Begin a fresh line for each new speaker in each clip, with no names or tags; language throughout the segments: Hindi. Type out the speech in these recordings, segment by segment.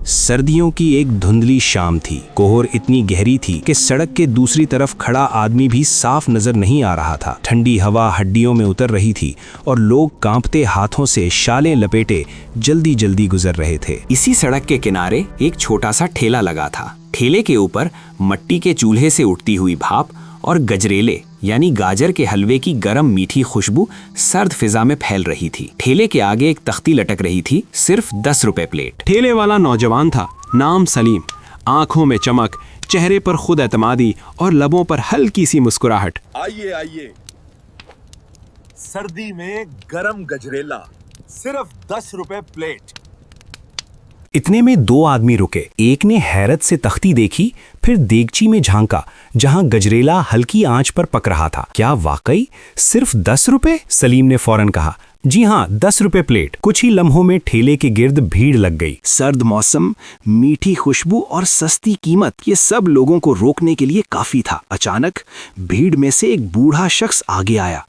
सर्दियों की एक धुंधली शाम थी। कोहर इतनी गहरी थी कि सड़क के दूसरी तरफ खड़ा आदमी भी साफ नजर नहीं आ रहा था। ठंडी हवा हड्डियों में उतर रही थी और लोग कांपते हाथों से शालें लपेटे जल्दी जल्दी गुजर रहे थे।
इसी सड़क के किनारे एक छोटा सा ठेला लगा था। ठेले के ऊपर मट्टी के चूल्हे से उठती हुई भाप और गजरेले यानी गाजर के हलवे की गरम मीठी खुशबू सर्द फिजा में फैल रही थी। ठेले के आगे एक तख्ती लटक रही थी, सिर्फ 10 रुपए प्लेट।
ठेले वाला नौजवान था, नाम सलीम। आंखों में चमक, चेहरे पर खुद एतमादी और लबों पर हल्की सी मुस्कुराहट।
आइए आइए, सर्दी में गरम गजरेला सिर्फ 10 रुपए प्लेट।
इतने में दो आदमी रुके। एक ने हैरत से तख्ती देखी, फिर देगची में झांका जहां गजरेला हल्की आंच पर पक रहा था। क्या वाकई सिर्फ 10 रुपए? सलीम ने फौरन कहा। जी हाँ, 10 रुपए प्लेट। कुछ ही लम्हों में ठेले के गिर्द भीड़ लग गई। सर्द मौसम, मीठी खुशबू और सस्ती कीमत, ये सब लोगों को रोकने के लिए काफी था। अचानक भीड़ में से एक बूढ़ा शख्स आगे आया।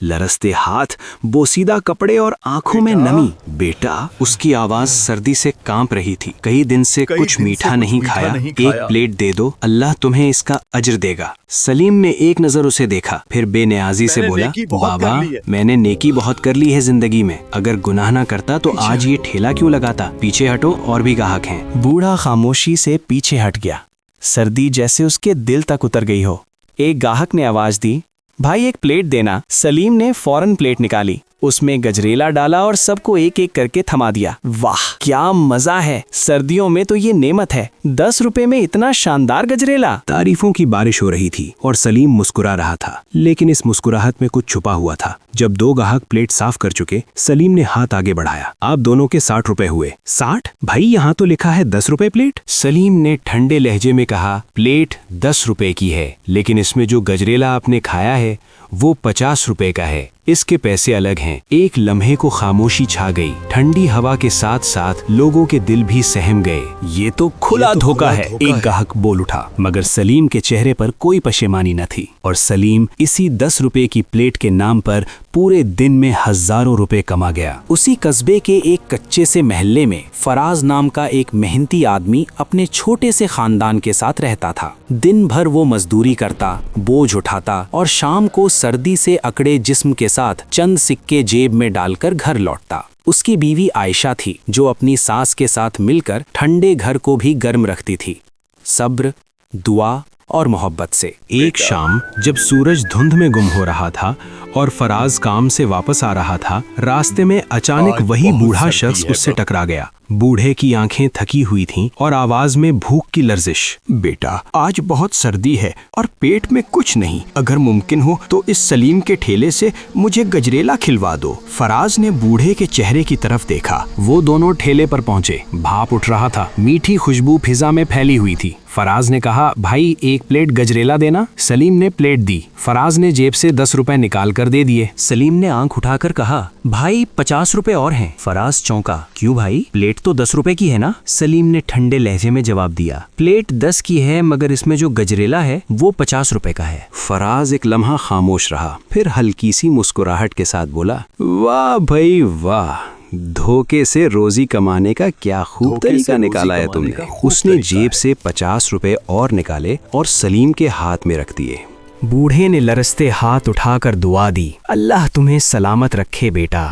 लरसते हाथ, बोसीदा कपड़े और आंखों में नमी। बेटा, उसकी आवाज सर्दी से कांप रही थी। कई दिन से कुछ मीठा नहीं खाया, एक प्लेट दे दो, अल्लाह तुम्हें इसका अजर देगा। सलीम ने एक नजर उसे देखा, फिर बेनियाजी से बोला, बाबा, मैंने नेकी बहुत कर ली है जिंदगी में। अगर गुनाह ना करता तो आज ये ठेला क्यों लगाता? पीछे हटो, और भी ग्राहक हैं। बूढ़ा खामोशी से पीछे हट गया। सर्दी जैसे उसके दिल तक उतर गई हो। एक ग्राहक ने आवाज दी, भाई एक प्लेट देना। सलीम ने फौरन प्लेट निकाली, उसमें गजरेला डाला और सबको एक एक करके थमा दिया। वाह, क्या मजा है! सर्दियों में तो ये नेमत है। 10 रुपए में इतना शानदार गजरेला। तारीफों की बारिश हो रही थी और सलीम मुस्कुरा रहा था, लेकिन इस मुस्कुराहट में कुछ छुपा हुआ था। जब दो ग्राहक प्लेट साफ कर चुके, सलीम ने हाथ आगे बढ़ाया। आप दोनों के 60 रुपए हुए। 60? भाई, यहाँ तो लिखा है 10 रुपए प्लेट। सलीम ने ठंडे लहजे में कहा, प्लेट 10 रुपए की है, लेकिन इसमें जो गजरेला आपने खाया है वो 50 रुपए का है। इसके पैसे अलग हैं। एक लम्हे को खामोशी छा गई। ठंडी हवा के साथ साथ लोगों के दिल भी सहम गए। ये तो खुला धोखा है, एक ग्राहक बोल उठा। मगर सलीम के चेहरे पर कोई पशेमानी न थी और सलीम इसी 10 रुपए की प्लेट के नाम पर पूरे दिन में हजारों रुपए कमा गया। उसी कस्बे के एक कच्चे से महल्ले में फराज नाम का एक मेहनती आदमी अपने छोटे से खानदान के साथ रहता था। दिन भर वो मजदूरी करता, बोझ उठाता और शाम को सर्दी से अकड़े जिस्म के साथ चंद सिक्के जेब में डालकर घर लौटता। उसकी बीवी आयशा थी, जो अपनी सास के साथ मिलकर ठंडे घर को भी गर्म रखती थी, सब्र, दुआ और मोहब्बत से। एक शाम जब सूरज धुंध में गुम हो रहा था और फराज काम से वापस आ रहा था, रास्ते में अचानक वही बूढ़ा शख्स उससे टकरा गया। बूढ़े की आंखें थकी हुई थीं और आवाज में भूख की लर्जिश। बेटा, आज बहुत सर्दी है और पेट में कुछ नहीं। अगर मुमकिन हो तो इस सलीम के ठेले से मुझे गजरेला खिलवा दो। फराज ने बूढ़े के चेहरे की तरफ देखा। वो दोनों ठेले पर पहुंचे। भाप उठ रहा था, मीठी खुशबू फिजा में फैली हुई थी। फराज ने कहा, भाई एक प्लेट गजरेला देना। सलीम ने प्लेट दी। फराज ने जेब से 10 रुपए निकाल कर दे दिए। सलीम ने आंख उठाकर कहा, भाई 50 रुपए और हैं। फराज चौंका, क्यों भाई, प्लेट तो 10 रुपए की है ना? सलीम ने ठंडे लहजे में जवाब दिया, प्लेट 10 की है, मगर इसमें जो गजरेला है वो 50 रुपए का है। फराज एक लम्हा खामोश रहा, फिर हल्की सी मुस्कुराहट के साथ बोला, वाह भाई वाह, धोखे से रोजी कमाने का क्या खूब तरीका निकाला है तुमने। उसने जेब से 50 रुपए और निकाले और सलीम के हाथ में रख दिए। बूढ़े ने लरसते हाथ उठाकर दुआ दी, अल्लाह तुम्हें सलामत रखे बेटा,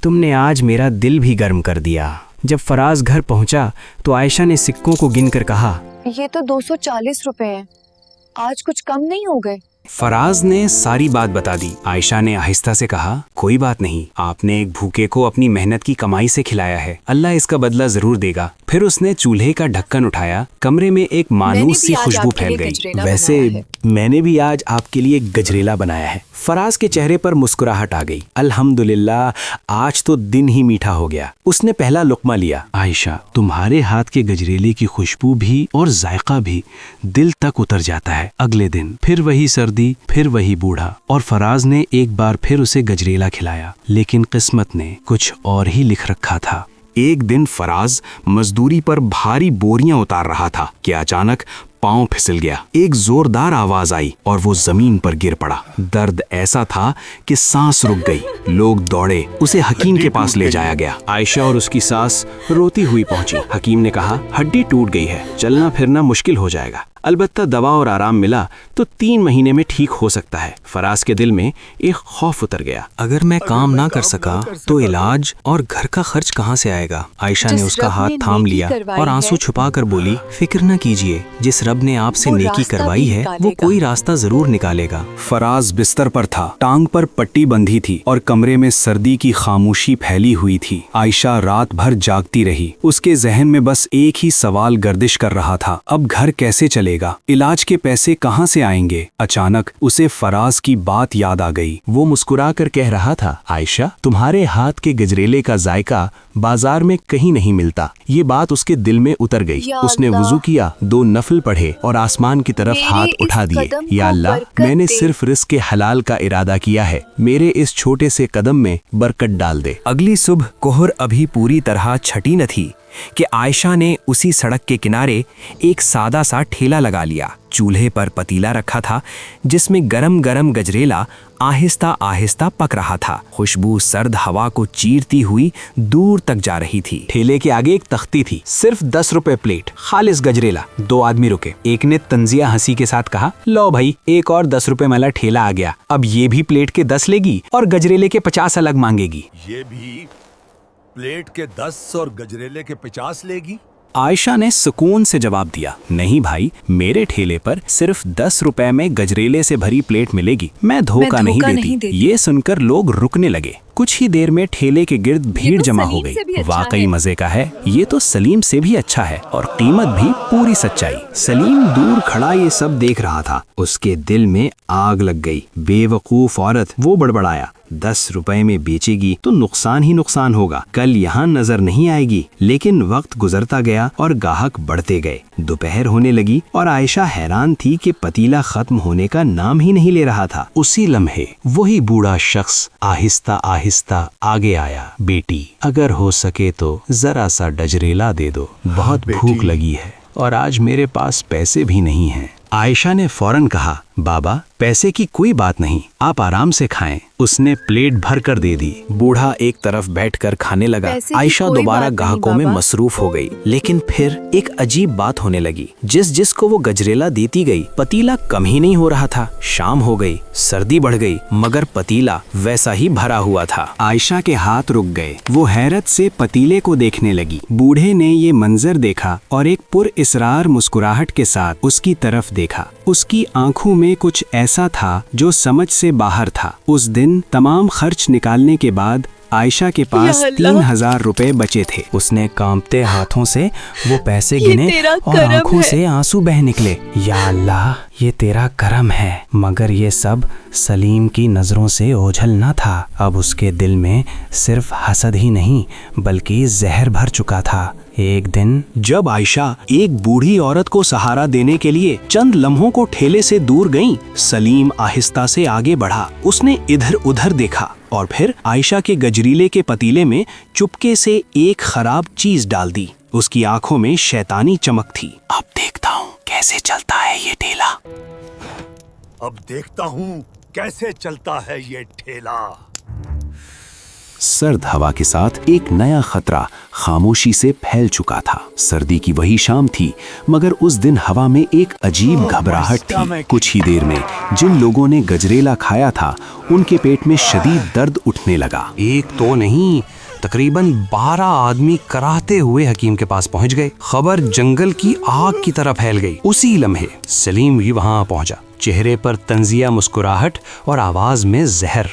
तुमने आज मेरा दिल भी गर्म कर दिया। जब फराज घर पहुंचा तो आयशा ने सिक्कों को गिनकर कहा,
ये तो 240 रुपए हैं, आज कुछ कम नहीं हो गए?
फराज ने सारी बात बता दी। आयशा ने आहिस्ता से कहा, कोई बात नहीं, आपने एक भूखे को अपनी मेहनत की कमाई से खिलाया है, अल्लाह इसका बदला जरूर देगा। फिर उसने चूल्हे का ढक्कन उठाया। कमरे में एक मानूस सी खुशबू फैल गई। वैसे मैंने भी आज आपके लिए गजरेला बनाया है। फराज के चेहरे पर मुस्कुराहट आ गई। अल्हम्दुलिल्लाह, आज तो दिन ही मीठा हो गया। उसने पहला लुक्मा लिया। आयशा, तुम्हारे हाथ के गजरेले की खुशबू भी और जायका भी दिल तक उतर जाता है। अगले दिन फिर वही सर्दी, फिर वही बूढ़ा, और फराज ने एक बार फिर उसे गजरेला खिलाया। लेकिन किस्मत ने कुछ और ही लिख रखा था। एक दिन फराज मजदूरी पर भारी बोरियां उतार रहा था कि अचानक पांव फिसल गया। एक जोरदार आवाज आई और वो जमीन पर गिर पड़ा। दर्द ऐसा था कि सांस रुक गई। लोग दौड़े, उसे हकीम के पास ले जाया गया। आयशा और उसकी सास रोती हुई पहुंची। हकीम ने कहा, हड्डी टूट गई है, चलना फिरना मुश्किल हो जाएगा, अलबत्ता दवा और आराम मिला तो 3 महीने में ठीक हो सकता है। फराज के दिल में एक खौफ उतर गया। अगर मैं काम ना कर सका तो इलाज और घर का खर्च कहाँ से आएगा? आयशा ने
जिस
उसका
रब
हाथ
ने
थाम
नेकी
लिया
करवाई
और आंसू
है,
छुपा कर बोली, फिक्र न कीजिए, जिस रब ने आपसे
वो
नेकी
रास्ता
करवाई
भी
है वो
निकालेगा।
कोई रास्ता जरूर निकालेगा। फराज बिस्तर पर था, टांग पर पट्टी बंधी थी और कमरे में सर्दी की खामोशी फैली हुई थी। आयशा रात भर जागती रही। उसके जहन में बस एक ही सवाल गर्दिश कर रहा था, अब घर कैसे चलेगा, इलाज के पैसे कहाँ से आएंगे? अचानक उसे फराज की बात याद आ गई। वो मुस्कुराकर कह रहा था, आयशा, तुम्हारे हाथ के गजरेले का जायका बाजार में कहीं नहीं मिलता। ये बात उसके दिल में उतर गई।
या
उसने
अल्लाह,
वुजू किया, 2 नफल पढ़े और आसमान की तरफ
मेरे
हाथ
इस
उठा दिए।
कदम
या
को
अल्लाह,
बरकत
मैंने
दे।
सिर्फ रिस्क के हलाल का इरादा किया है, मेरे इस छोटे से कदम में बरकत डाल दे। अगली सुबह कोहर अभी पूरी तरह छटी न थी कि आयशा ने उसी सड़क के किनारे एक सादा सा ठेला लगा लिया। चूल्हे पर पतीला रखा था जिसमें गरम गरम गजरेला आहिस्ता आहिस्ता पक रहा था। खुशबू सर्द हवा को चीरती हुई दूर तक जा रही थी। ठेले के आगे एक तख्ती थी, सिर्फ 10 रुपए प्लेट, खालिस गजरेला। 2 आदमी रुके। एक ने तंजिया हंसी के साथ कहा, लो भाई, एक और 10 रुपए वाला ठेला आ गया, अब ये भी प्लेट के 10 लेगी और गजरेले के 50 अलग मांगेगी।
ये भी प्लेट के 10 और गजरेले के 50 लेगी?
आयशा ने सुकून से जवाब दिया, नहीं भाई, मेरे ठेले पर सिर्फ 10 रुपए में गजरेले से भरी प्लेट मिलेगी, मैं धोखा नहीं देती। ये सुनकर लोग रुकने लगे। कुछ ही देर में ठेले के गिर्द भीड़ जमा हो गई। वाकई मजे का है, ये तो सलीम से भी अच्छा है और कीमत भी पूरी सच्चाई। सलीम दूर खड़ा ये सब देख रहा था। उसके दिल में आग लग गई। बेवकूफ औरत, वो बड़बड़ाया, 10 रुपए में बेचेगी तो नुकसान ही नुकसान होगा, कल यहाँ नजर नहीं आएगी। लेकिन वक्त गुजरता गया और गाहक बढ़ते गए। दोपहर होने लगी और आयशा हैरान थी कि पतीला खत्म होने का नाम ही नहीं ले रहा था। उसी लम्हे वही बूढ़ा शख्स आहिस्ता आहिस्ता आगे आया। बेटी, अगर हो सके तो जरा सा गजरेला दे दो, बहुत भूख लगी है और आज मेरे पास पैसे भी नहीं हैं। आयशा ने फौरन कहा, बाबा, पैसे की कोई बात नहीं, आप आराम से खाएं। उसने प्लेट भर कर दे दी। बूढ़ा एक तरफ बैठकर खाने लगा। आयशा दोबारा ग्राहकों में मसरूफ हो गई। लेकिन फिर एक अजीब बात होने लगी। जिस जिसको वो गजरेला देती गई, पतीला कम ही नहीं हो रहा था। शाम हो गई, सर्दी बढ़ गई, मगर पतीला वैसा ही भरा हुआ था। आयशा के हाथ रुक गए। वो हैरत से पतीले को देखने लगी। बूढ़े ने ये मंजर देखा और एक पुरइसरार मुस्कुराहट के साथ उसकी तरफ देखा। उसकी आंखों में कुछ ऐसा था जो समझ से बाहर था। उस दिन तमाम खर्च निकालने के बाद आयशा के पास 3000 रुपए बचे थे। उसने कांपते हाथों से वो पैसे गिने और आंखों से आंसू बह निकले। या अल्लाह, ये तेरा करम है। मगर ये सब सलीम की नजरों से ओझल न था। अब उसके दिल में सिर्फ हसद ही नहीं बल्कि जहर भर चुका था। एक दिन जब आयशा एक बूढ़ी औरत को सहारा देने के लिए चंद लम्हों को ठेले से दूर गईं, सलीम आहिस्ता से आगे बढ़ा। उसने इधर उधर देखा और फिर आयशा के गजरीले के पतीले में चुपके से एक खराब चीज डाल दी। उसकी आंखों में शैतानी चमक थी। अब देखता हूँ कैसे चलता है ये ठेला।
अब देखता हूँ कैसे चलता है ये ठेला।
सर्द हवा के साथ एक नया खतरा खामोशी से फैल चुका था। सर्दी की वही शाम थी, मगर उस दिन हवा में एक अजीब घबराहट थी। कुछ ही देर में जिन लोगों ने गजरेला खाया था, उनके पेट में शदीद दर्द उठने लगा। एक तो नहीं, तकरीबन 12 आदमी कराहते हुए हकीम के पास पहुंच गए। खबर जंगल की आग की तरह फैल गई। उसी लम्हे सलीम भी वहां पहुंचा। चेहरे पर तंजिया मुस्कुराहट और आवाज में जहर।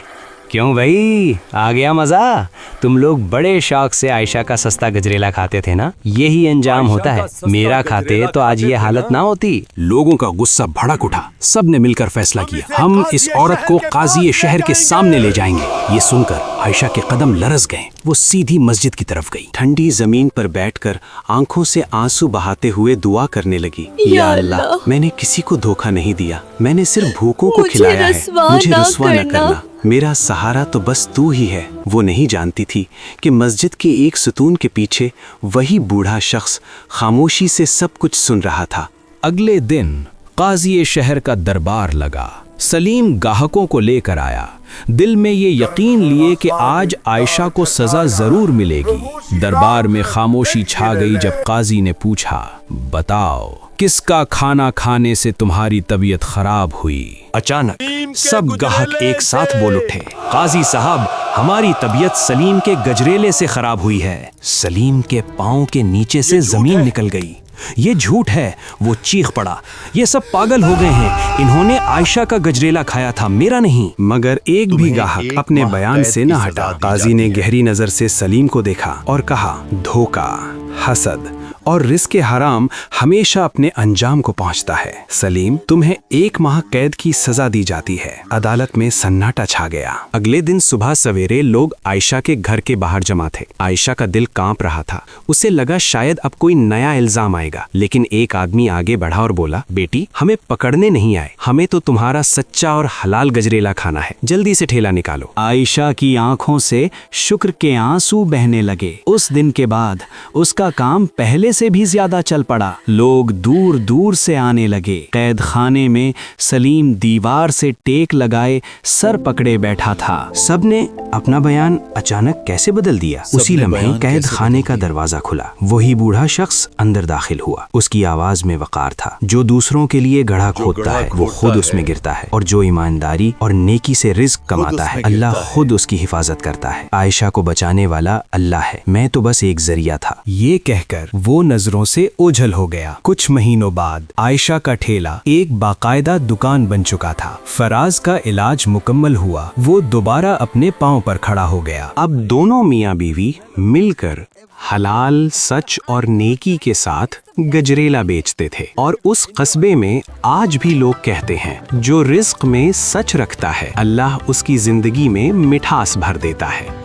क्यों भाई, आ गया मजा? तुम लोग बड़े शौक से आयशा का सस्ता गजरेला खाते थे ना? यही अंजाम होता है। मेरा खाते तो आज ये हालत ना होती। लोगों का गुस्सा भड़क उठा। सब ने मिलकर फैसला किया, हम इस औरत को काजी शहर के सामने ले जाएंगे। ये सुनकर आयशा के कदम लरज गए। वो सीधी मस्जिद की तरफ गई। ठंडी जमीन पर बैठकर आंखों से आंसू बहाते हुए दुआ करने लगी। या अल्लाह, मैंने किसी को धोखा नहीं दिया, मैंने सिर्फ भूखों को खिलाया है, मुझे रुस्वा न करना। मेरा सहारा तो बस तू ही है। वो नहीं जानती थी कि मस्जिद के एक सुतून के पीछे वही बूढ़ा शख्स खामोशी से सब कुछ सुन रहा था। अगले दिन काजी शहर का दरबार लगा। सलीम ग्राहकों को लेकर आया, दिल में ये यकीन लिए कि आज आयशा को सजा जरूर मिलेगी। दरबार में खामोशी छा गई जब काजी ने पूछा, बताओ किसका खाना खाने से तुम्हारी तबीयत खराब हुई?
अचानक सब गाहक एक साथ बोल उठे, काजी साहब, हमारी तबीयत सलीम के गजरेले से खराब हुई है। सलीम के पांव के नीचे से जमीन निकल गई। ये झूठ है, वो चीख पड़ा, ये सब पागल हो गए हैं, इन्होंने आयशा का गजरेला खाया था, मेरा नहीं।
मगर एक भी गाहक अपने बयान से न हटा। काजी ने गहरी नजर से सलीम को देखा और कहा, धोखा, हसद और रिस्क हराम हमेशा अपने अंजाम को पहुंचता है। सलीम, तुम्हें 1 माह कैद की सजा दी जाती है। अदालत में सन्नाटा छा गया।
अगले दिन सुबह सवेरे लोग आयशा के घर के बाहर जमा थे। आयशा का दिल कांप रहा था। उसे लगा शायद अब कोई नया इल्जाम आएगा, लेकिन एक आदमी आगे बढ़ा और बोला, बेटी, हमें पकड़ने नहीं आए, हमें तो तुम्हारा सच्चा और हलाल गजरेला खाना है, जल्दी से ठेला निकालो।
आयशा की आंखों से शुक्र के आंसू बहने लगे। उस दिन के बाद उसका काम पहले से भी ज्यादा चल पड़ा। लोग दूर दूर से आने लगे। कैद खाने में सलीम दीवार से टेक लगाए सर पकड़े बैठा था।
सबने अपना बयान अचानक कैसे बदल दिया। उसी लम्हे कैद खाने का दरवाजा खुला। वही बूढ़ा शख्स अंदर दाखिल हुआ। उसकी आवाज में वकार था। जो दूसरों के लिए गड्ढा खोदता है वो खुद उसमें गिरता है, और जो ईमानदारी और नेकी से रिज्क कमाता है अल्लाह खुद उसकी हिफाजत करता है। आयशा को बचाने वाला अल्लाह है, मैं तो बस एक जरिया था।
ये कहकर वो नजरों से ओझल हो गया। कुछ महीनों बाद आयशा का ठेला एक बाकायदा दुकान बन चुका था। फराज का इलाज मुकम्मल हुआ। वो दोबारा अपने पांव पर खड़ा हो गया।
अब दोनों मियाँ बीवी मिलकर हलाल, सच और नेकी के साथ गजरेला बेचते थे। और उस कस्बे में आज भी लोग कहते हैं, जो रिज्क में सच रखता है अल्लाह उसकी जिंदगी में मिठास भर देता है।